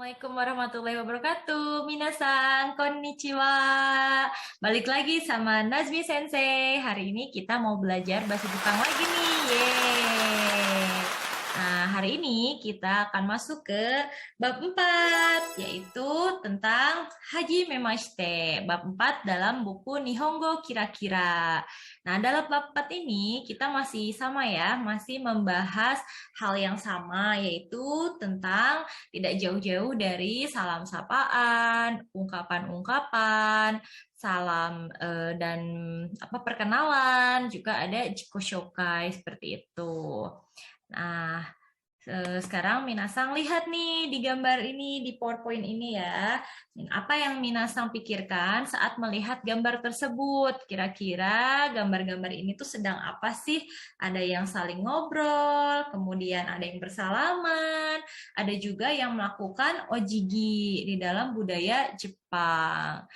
Assalamualaikum warahmatullahi wabarakatuh. Minasan, konnichiwa. Balik lagi sama Nazmi Sensei. Hari ini kita mau belajar bahasa Jepang lagi nih. Yeay. Nah, hari ini kita akan masuk ke bab 4, yaitu tentang Haji Memashite. Bab 4 dalam buku Nihongo Kira-kira. Nah, dalam bab 4 ini kita masih sama ya, masih membahas hal yang sama, yaitu tentang tidak jauh-jauh dari salam sapaan, ungkapan-ungkapan, salam dan perkenalan, juga ada jiko shokai seperti itu. Nah, sekarang Minasang lihat nih di gambar ini, di PowerPoint ini ya. Apa yang Minasang pikirkan saat melihat gambar tersebut? Kira-kira gambar-gambar ini tuh sedang apa sih? Ada yang saling ngobrol, kemudian ada yang bersalaman, ada juga yang melakukan ojigi di dalam budaya Jepang.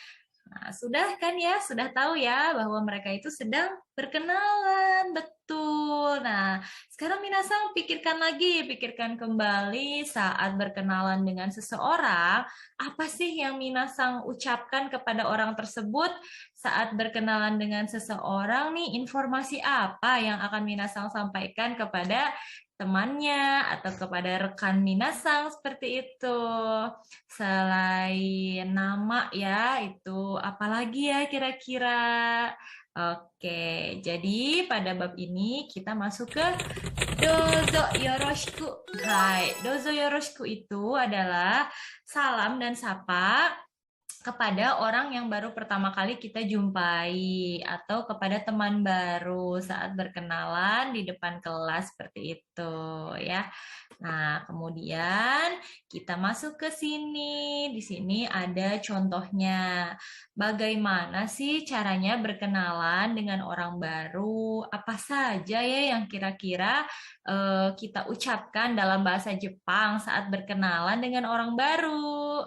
Nah, sudah kan ya, sudah tahu ya bahwa mereka itu sedang berkenalan, betul. Nah, sekarang Minasang pikirkan kembali saat berkenalan dengan seseorang, apa sih yang Minasang ucapkan kepada orang tersebut saat berkenalan dengan seseorang nih, informasi apa yang akan Minasang sampaikan kepada temannya atau kepada rekan Minasang seperti itu. Selain nama ya, itu apalagi ya kira-kira? Oke, jadi pada bab ini kita masuk ke dozo yoroshiku. Hai, dozo yoroshiku itu adalah salam dan sapa kepada orang yang baru pertama kali kita jumpai atau kepada teman baru saat berkenalan di depan kelas seperti itu ya. Nah, kemudian kita masuk ke sini. Di sini ada contohnya. Bagaimana sih caranya berkenalan dengan orang baru? Apa saja ya yang kira-kira kita ucapkan dalam bahasa Jepang saat berkenalan dengan orang baru?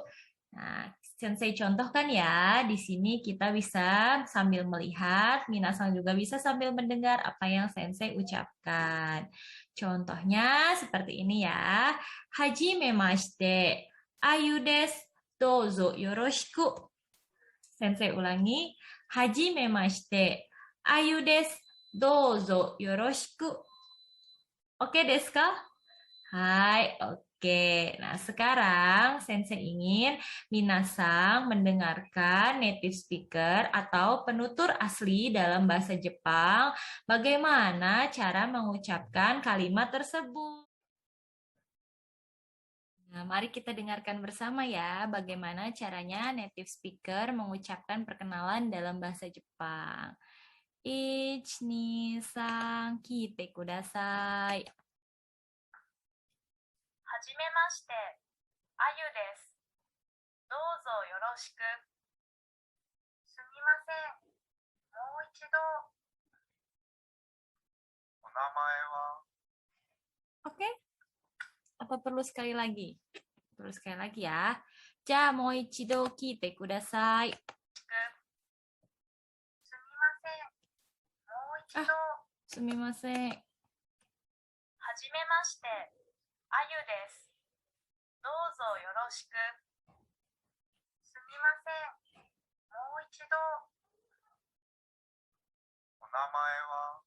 Nah, Sensei contohkan ya, di sini kita bisa sambil melihat, Minasang juga bisa sambil mendengar apa yang Sensei ucapkan. Contohnya seperti ini ya. Hajimemashite, ayu desu, dozo yoroshiku. Sensei ulangi. Hajimemashite, ayu desu, dozo yoroshiku. Oke desu ka? Hai, oke. Nah, sekarang Sensei ingin Minasang mendengarkan native speaker atau penutur asli dalam bahasa Jepang. Bagaimana cara mengucapkan kalimat tersebut? Nah, mari kita dengarkan bersama ya, bagaimana caranya native speaker mengucapkan perkenalan dalam bahasa Jepang. 1, 2, 3, 聞いてください。はじめまして、あゆです。どうぞよろしく。すみません。もう一度。お名前は Oke, apa perlu sekali lagi? Perlu sekali lagi ya. じゃあもう一度聞いてください。すみません。もう一度。すみません。はじめまして、あゆです。どうぞよろしく。すみません。もう一度。お名前は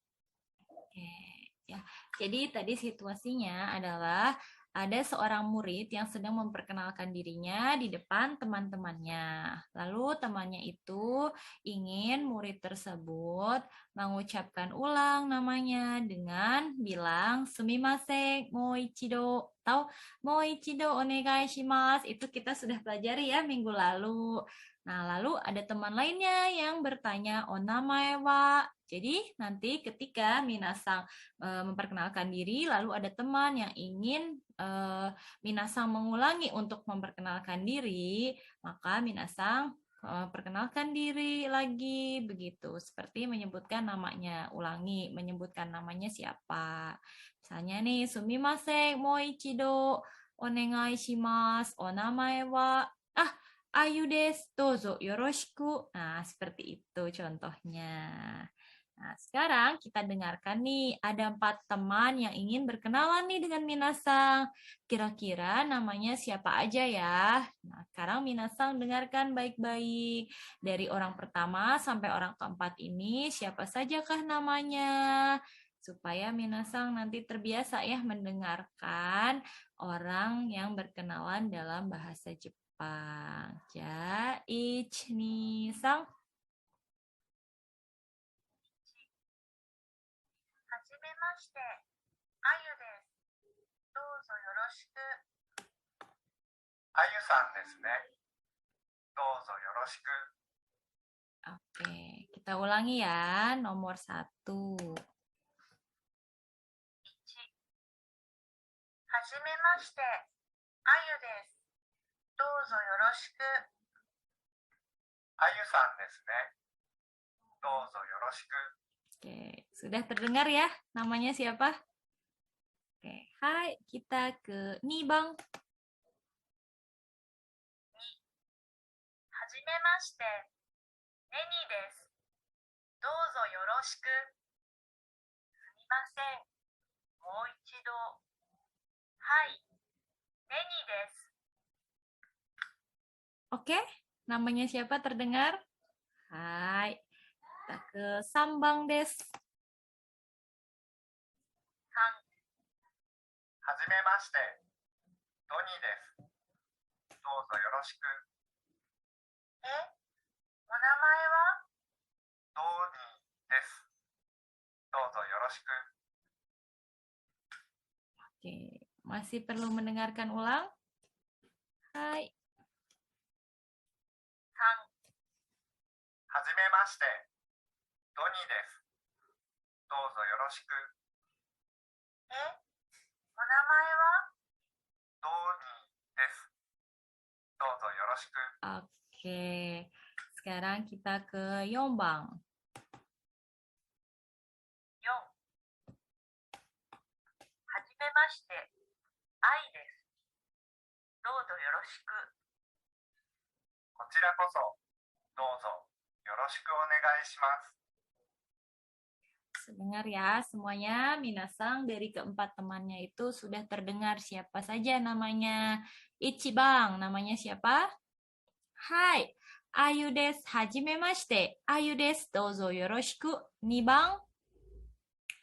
Oke, ya. Jadi tadi situasinya adalah ada seorang murid yang sedang memperkenalkan dirinya di depan teman-temannya. Lalu temannya itu ingin murid tersebut mengucapkan ulang namanya dengan bilang sumimasen moichido atau moichido onegai shimasu. Itu kita sudah pelajari ya minggu lalu. Nah, lalu ada teman lainnya yang bertanya onamae wa. Jadi nanti ketika Minasang memperkenalkan diri, lalu ada teman yang ingin Minasang mengulangi untuk memperkenalkan diri, maka Minasang perkenalkan diri lagi begitu, seperti menyebutkan namanya, ulangi menyebutkan namanya siapa. Misalnya nih, sumimasen, moichido, onegai shimasu, onamae wa, Ayu desu, dozo yoroshiku. Nah, seperti itu contohnya. Nah, sekarang kita dengarkan nih, ada 4 teman yang ingin berkenalan nih dengan Minasang. Kira-kira namanya siapa aja ya? Nah, sekarang Minasang dengarkan baik-baik. Dari orang pertama sampai orang keempat ini, siapa sajakah namanya? Supaya Minasang nanti terbiasa ya mendengarkan orang yang berkenalan dalam bahasa Jepang. Ja, ich, ni, sang. はじめまして、あゆです。どうぞよろしく。あゆさんですね。どうぞよろしく。 Oke, kita ulangi ya. Nomor 1. 1、はじめまして、あゆです。どうぞよろしく。あゆさんですね。どうぞよろしく。 Oke, sudah terdengar ya namanya siapa? Oke, hai, kita ke Nibang. 2、はじめまして、ネニーです。どうぞよろしく。すみません。もう一度。はい、ネニーです。 Oke, namanya siapa terdengar? Hai, kita ke Sambang des. 3、はじめまして、ドニーです。どうぞよろしく。え、お名前は？ドニーです。どうぞよろしく。 Oke, masih perlu mendengarkan ulang? Hai. 3、はじめまして、ドニーです。どうぞよろしく。え、お名前は？ドニーです。どうぞよろしく。 Oke, sekarang kita ke Yombang. 4、はじめまして、愛です。どうぞよろしく。こちらこそ、どうぞよろしくお願いします。 Dengar ya semuanya, Minasang dari keempat temannya itu sudah terdengar siapa saja namanya. Ichibang, namanya siapa? Hai, Ayu desu, hajimemashite. Ayu desu, douzo yoroshiku. Nibang.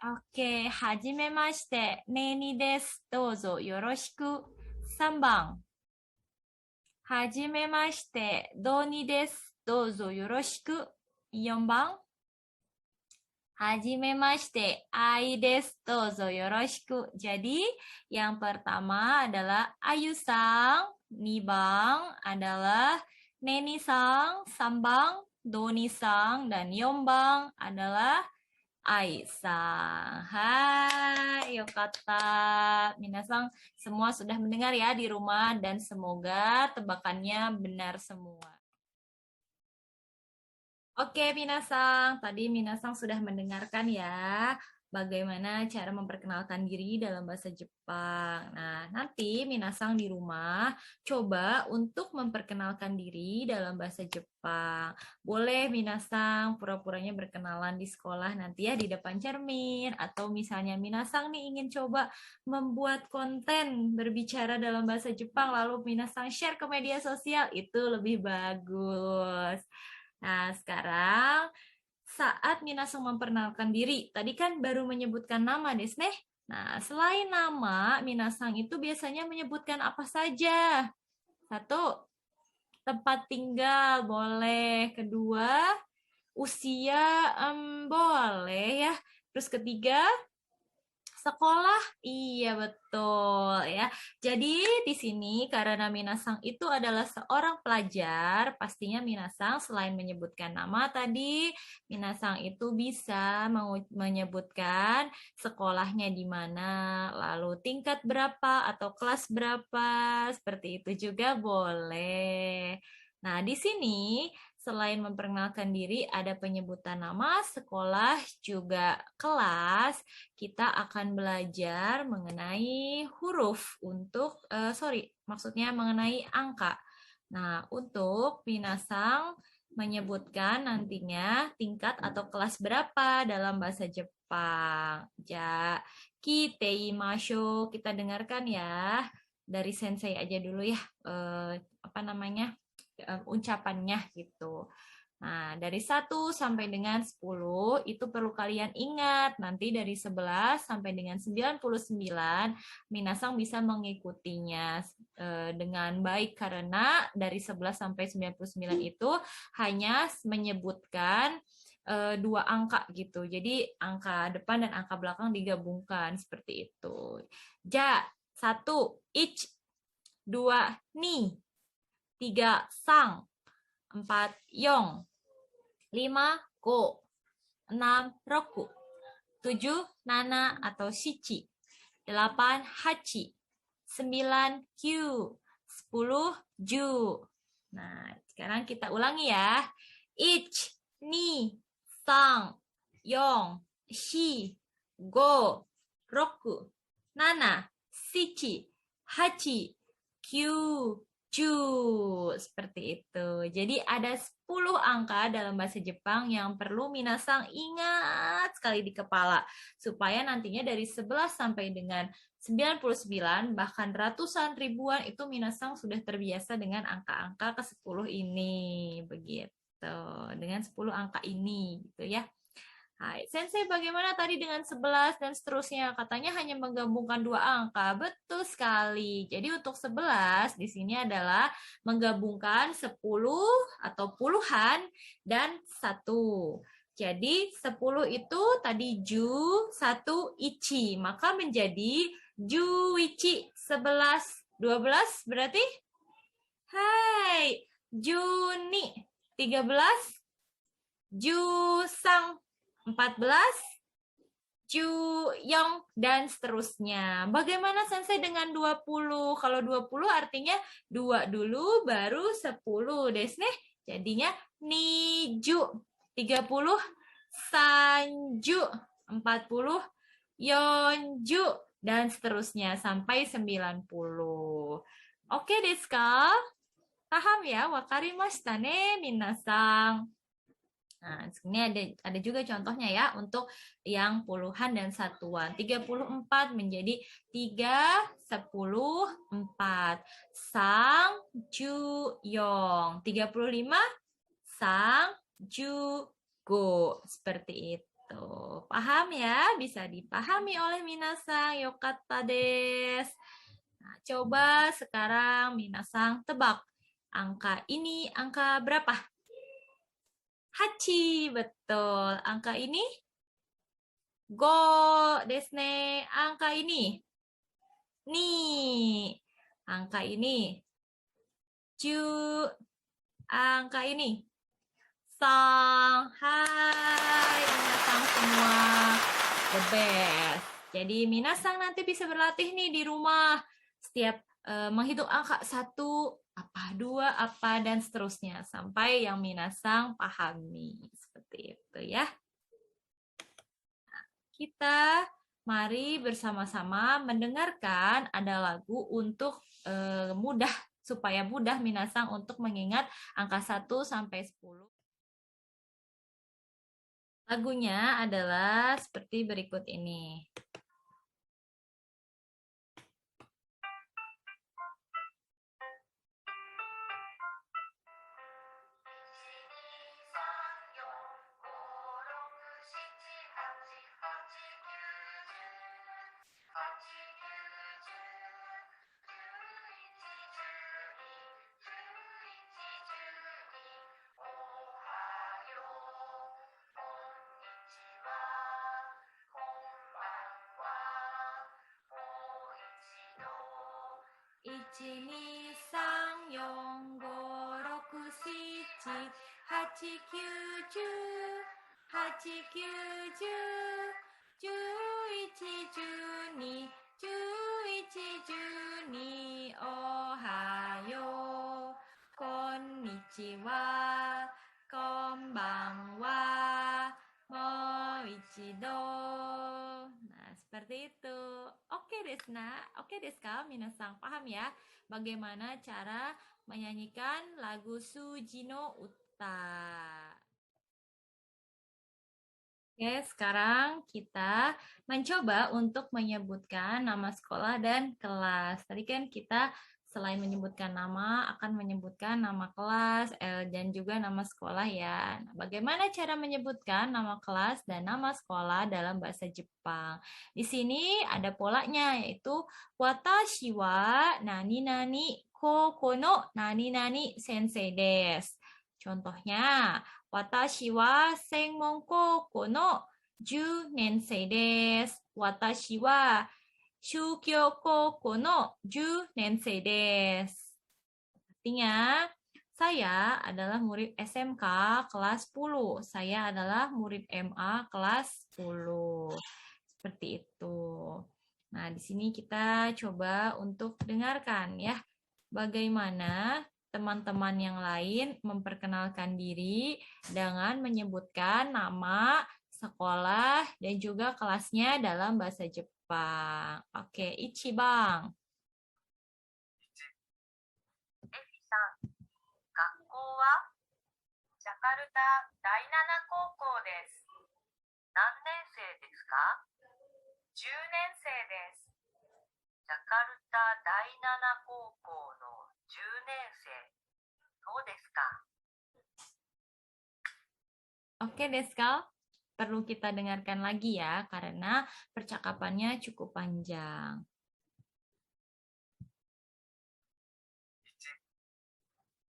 Oke, hajimemashite. Neni desu, douzo yoroshiku. Sambang. Hajimemashite. Doni desu, douzo yoroshiku. 4番. Hajimemashite, Ai desu, douzo yoroshiku. Jadi, yang pertama adalah Ayu-sang, Nibang adalah Neni-sang, Sambang, Doni-sang, dan Yombang adalah Ai-sang. Hai, yokata. Minasang semua sudah mendengar ya di rumah dan semoga tebakannya benar semua. Oke, Minasang. Tadi Minasang sudah mendengarkan ya bagaimana cara memperkenalkan diri dalam bahasa Jepang. Nah, nanti Minasang di rumah coba untuk memperkenalkan diri dalam bahasa Jepang. Boleh Minasang pura-puranya berkenalan di sekolah nanti ya di depan cermin. Atau misalnya Minasang nih ingin coba membuat konten berbicara dalam bahasa Jepang lalu Minasang share ke media sosial, itu lebih bagus. Nah, sekarang saat Minasang memperkenalkan diri, tadi kan baru menyebutkan nama desu ne. Nah, selain nama, Minasang itu biasanya menyebutkan apa saja? 1, tempat tinggal, boleh. 2, usia, boleh ya. Terus ketiga, sekolah, iya betul ya. Jadi di sini karena Minasang itu adalah seorang pelajar, pastinya Minasang selain menyebutkan nama tadi, Minasang itu bisa menyebutkan sekolahnya di mana, lalu tingkat berapa atau kelas berapa, seperti itu juga boleh. Nah, di sini selain memperkenalkan diri, ada penyebutan nama, sekolah, juga kelas. Kita akan belajar mengenai huruf maksudnya mengenai angka. Nah, untuk Minasang menyebutkan nantinya tingkat atau kelas berapa dalam bahasa Jepang. Ja, kiteimasho. Kita dengarkan ya. Dari sensei aja dulu ya. Apa namanya? Ucapannya gitu. Nah, dari 1 sampai dengan 10 itu perlu kalian ingat. Nanti dari 11 sampai dengan 99 Minasang bisa mengikutinya dengan baik karena dari 11 sampai 99 itu hanya menyebutkan dua angka gitu. Jadi angka depan dan angka belakang digabungkan seperti itu. Ja, 1 ich, 2 ni, 3 sang, 4 yong, 5 go, 6 roku, 7 nana atau shichi, 8 hachi, 9 kyu, 10 ju. Nah, sekarang kita ulangi ya. Ich, ni, sang, yong, shi, go, roku, nana, shichi, hachi, kyu, ju. Seperti itu. Jadi ada 10 angka dalam bahasa Jepang yang perlu minasang ingat sekali di kepala. Supaya nantinya dari 11 sampai dengan 99 bahkan ratusan ribuan itu minasang sudah terbiasa dengan angka-angka ke-10 ini. Begitu. Dengan 10 angka ini gitu ya. Hai, Sensei bagaimana tadi dengan 11 dan seterusnya? Katanya hanya menggabungkan dua angka. Betul sekali. Jadi untuk 11 di sini adalah menggabungkan 10 atau puluhan dan 1. Jadi 10 itu tadi ju, 1 ichi. Maka menjadi juichi, 11, 12 berarti? Hai, Juni, 13, Jusang, 14, Juyong, dan seterusnya. Bagaimana Sensei dengan 20? Kalau 20 artinya 2 dulu baru 10. Desne, jadinya Niju. 30, Sanju. 40, Yonju. Dan seterusnya sampai 90. Oke, desu ka? Paham ya? Wakarimashita ne, minasang. Nah, sini ada juga contohnya ya untuk yang puluhan dan satuan. 34 menjadi 3, 10, 4. Sang, ju, yong. 35, sang, ju, go. Seperti itu. Paham ya? Bisa dipahami oleh minasang. Yokatta desu. Nah, coba sekarang minasang tebak. Angka ini angka berapa? Hachi, betul. Angka ini go desne. Angka ini ni. Angka ini ju. Angka ini sang. Hai, minasang semua. The best. Jadi minasang nanti bisa berlatih nih di rumah. Setiap menghitung angka 1, apa 2, apa, dan seterusnya. Sampai yang minasang pahami. Seperti itu ya. Kita mari bersama-sama mendengarkan ada lagu untuk mudah, supaya mudah minasang untuk mengingat angka 1 sampai 10. Lagunya adalah seperti berikut ini. Ichi, ni, sang, yong, go, roku, shichi, hachi, kyuju, hachi, kyuju, juichi, juni, juichi, juni, ohayo, konnichiwa, konbanwa, moichido. Nah, seperti itu. Oke, Desna. Oke, Deska, minasang paham ya bagaimana cara menyanyikan lagu Sujino Oke, sekarang kita mencoba untuk menyebutkan nama sekolah dan kelas. Tadi kan kita selain menyebutkan nama, akan menyebutkan nama kelas dan juga nama sekolah ya. Nah, bagaimana cara menyebutkan nama kelas dan nama sekolah dalam bahasa Jepang? Di sini ada polanya, yaitu watashi wa nani nani koko no nani nani sensei desu. Contohnya, Watashi wa Senmon Koukou no 10年生です。私は宗教高校の10年生です。Artinya, saya adalah murid SMK kelas 10. Saya adalah murid MA kelas 10. Seperti itu. Nah, di sini kita coba untuk dengarkan ya. Bagaimana teman-teman yang lain memperkenalkan diri dengan menyebutkan nama sekolah dan juga kelasnya dalam bahasa Jepang. Oke, Ichibang. エフィさん、学校はジャカルタ第7高校です。何年生ですか？ 10 年生です。ジャカルタ第7高校の10年生。そうですか。 Oke, Deska. Perlu kita dengarkan lagi ya, karena percakapannya cukup panjang.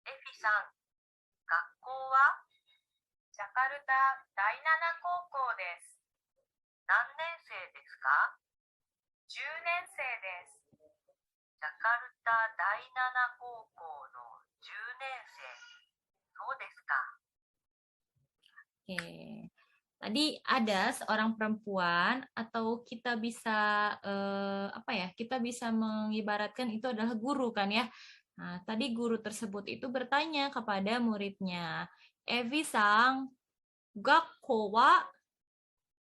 エフィさん、学校はジャカルタ第7高校です。何年生ですか？ 10 年生です。ジャカルタ第7高校の10年生。そうですか。 Oke. Tadi ada seorang perempuan atau kita bisa apa ya? Kita bisa mengibaratkan itu adalah guru kan ya. Nah, tadi guru tersebut itu bertanya kepada muridnya, Evi-sang, gakko wa?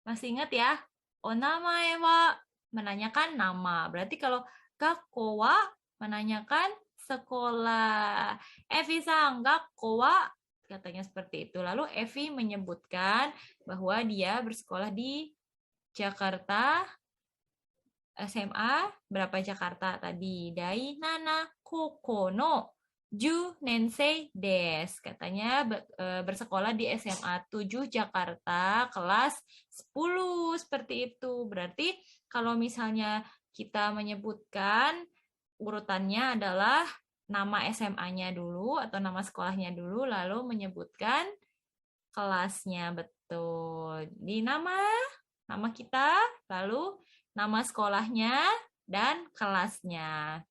Masih ingat ya? Onamae wa menanyakan nama. Berarti kalau gakko wa menanyakan sekolah. Evi-sang, gakko wa? Katanya seperti itu. Lalu Evi menyebutkan bahwa dia bersekolah di Jakarta, SMA berapa Jakarta tadi? Dai Nana Koko no Ju Nensei Des. Katanya bersekolah di SMA 7 Jakarta kelas 10 seperti itu. Berarti kalau misalnya kita menyebutkan urutannya adalah nama SMA-nya dulu atau nama sekolahnya dulu lalu menyebutkan kelasnya betul. Di nama kita, lalu nama sekolahnya dan kelasnya.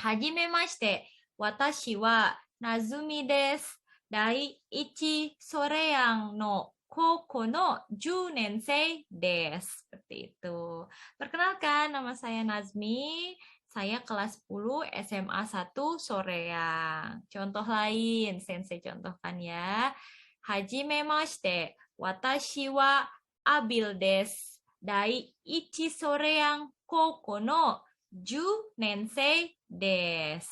Hajimemashite, watashi wa Nazumi desu. Dai ichi Soreang no Koko no 10 nensei desu. Seperti itu. Perkenalkan, nama saya Nazmi. Saya kelas 10 SMA 1 Soreang. Contoh lain, Sensei contohkan ya. Hajimemashite, watashi wa Abil desu. Dai ichi Soreang Koko no 10 nensei desu.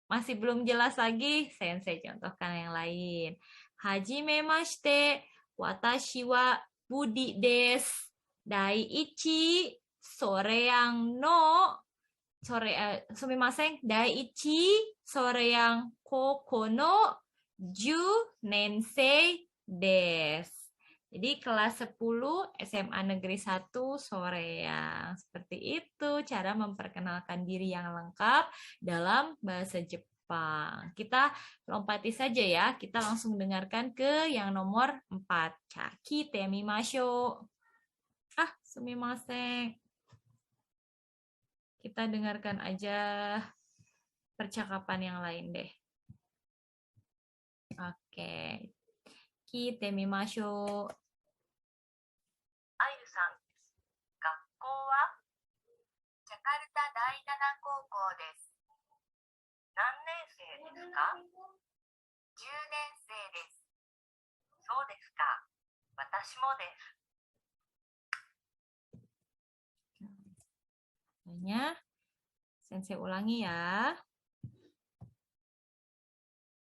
Masih belum jelas lagi, Sensei contohkan yang lain. Hajimemashite, watashi wa Budi desu. Dai ichi Soreang no sumimasen, Daiichi Soreang Koko no 10 nensei desu. Jadi kelas 10 SMA Negeri 1 Soreang. Seperti itu cara memperkenalkan diri yang lengkap dalam bahasa Jepang. Kita lompati saja ya. Kita langsung dengarkan ke yang nomor 4. Chakite mimashou. Sumimasen. Kita dengarkan aja percakapan yang lain deh. Oke. Kite mimashou. Ayuさん、学校はジャカルタ第7高校です。何年生ですか？ 10 年生です。そうですか。私もです。Sensei ulangi ya.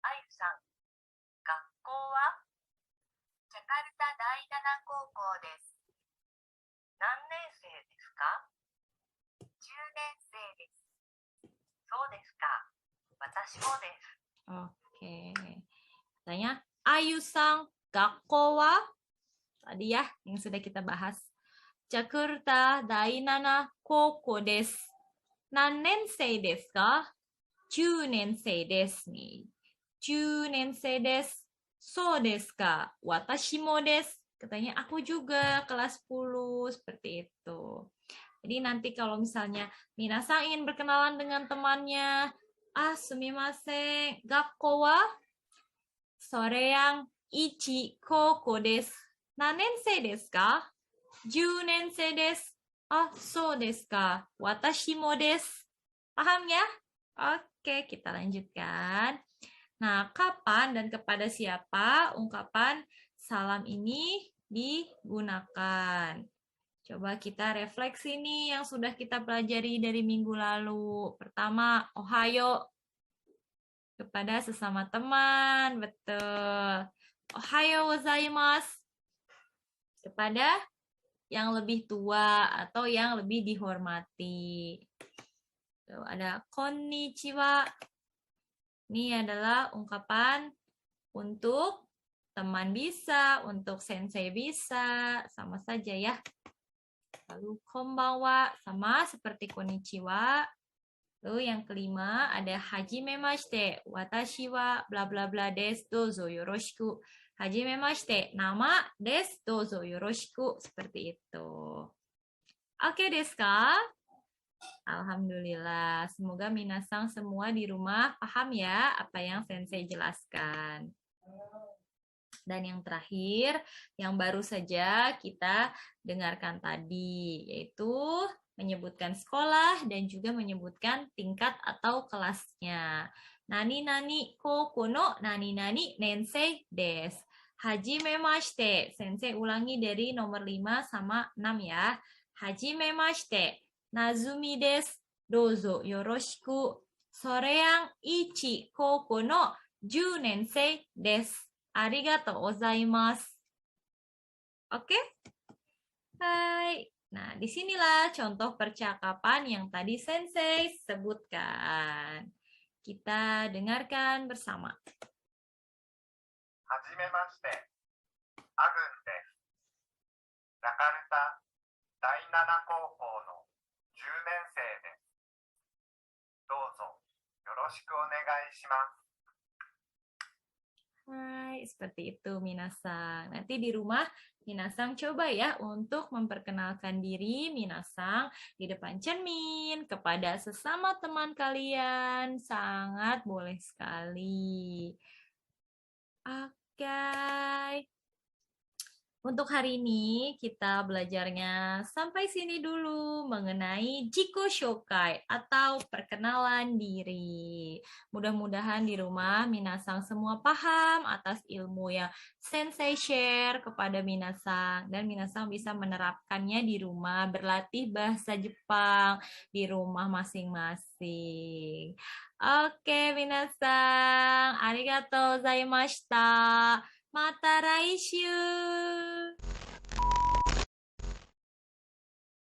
あゆさん、学第7高校です。何年生ですか？10年生です。そうですか。私もです。Oke. Katanya, Ayu-sang gakko wa? Tadi ya, yang sudah kita bahas. Jakarta Dainana Koko desu. Nannen sei desu ka? 10年生ですnih. 10年生です. So desu ka? Watashi mo desu. Katanya aku juga kelas 10 seperti itu. Jadi nanti kalau misalnya Minasang ingin berkenalan dengan temannya, sumimasen, gakko wa sore yang ichi koko desu. Nanen sei desu ka? 10年生です. So desu ka? Watashi mo desu. Paham ya? Oke, kita lanjutkan. Nah, kapan dan kepada siapa ungkapan salam ini digunakan? Coba kita refleksi nih yang sudah kita pelajari dari minggu lalu. Pertama, ohayo kepada sesama teman, betul. Ohayo gozaimasu kepada yang lebih tua atau yang lebih dihormati. Tuh, ada konnichiwa. Ini adalah ungkapan untuk teman bisa, untuk sensei bisa, sama saja ya. Lalu konbanwa sama seperti konnichiwa. Lalu yang kelima ada hajimemashite, watashi wa bla bla bla desu, dozo yoroshiku. Hajimemashite, nama desu, dozo yoroshiku. Seperti itu. Oke desu ka? Alhamdulillah. Semoga minasang semua di rumah paham ya apa yang sensei jelaskan. Dan yang terakhir, yang baru saja kita dengarkan tadi, yaitu menyebutkan sekolah dan juga menyebutkan tingkat atau kelasnya. Nani-nani koko no nani-nani nensei desu. Hajimemashite. Sensei ulangi dari nomor 5 sama 6 ya. Hajimemashite. Nazumi desu. Dozo yoroshiku. Sore yang ichi koko no 10年生です。Arigatou gozaimasu. Oke? Hai. Nah, disinilah contoh percakapan yang tadi sensei sebutkan. Kita dengarkan bersama. Hajimemashite. Agun desu. Jakarta 第7高校の10年生です。どうぞよろしくお願いします。Hai, seperti itu Minasang. Nanti di rumah Minasang coba ya untuk memperkenalkan diri Minasang di depan cermin kepada sesama teman kalian. Sangat boleh sekali. Oke. Untuk hari ini kita belajarnya sampai sini dulu mengenai Jiko Shokai atau perkenalan diri. Mudah-mudahan di rumah Minasang semua paham atas ilmu yang Sensei share kepada Minasang dan Minasang bisa menerapkannya di rumah, berlatih bahasa Jepang di rumah masing-masing. Oke, Minasang, arigatou gozaimashita. Mata raishu.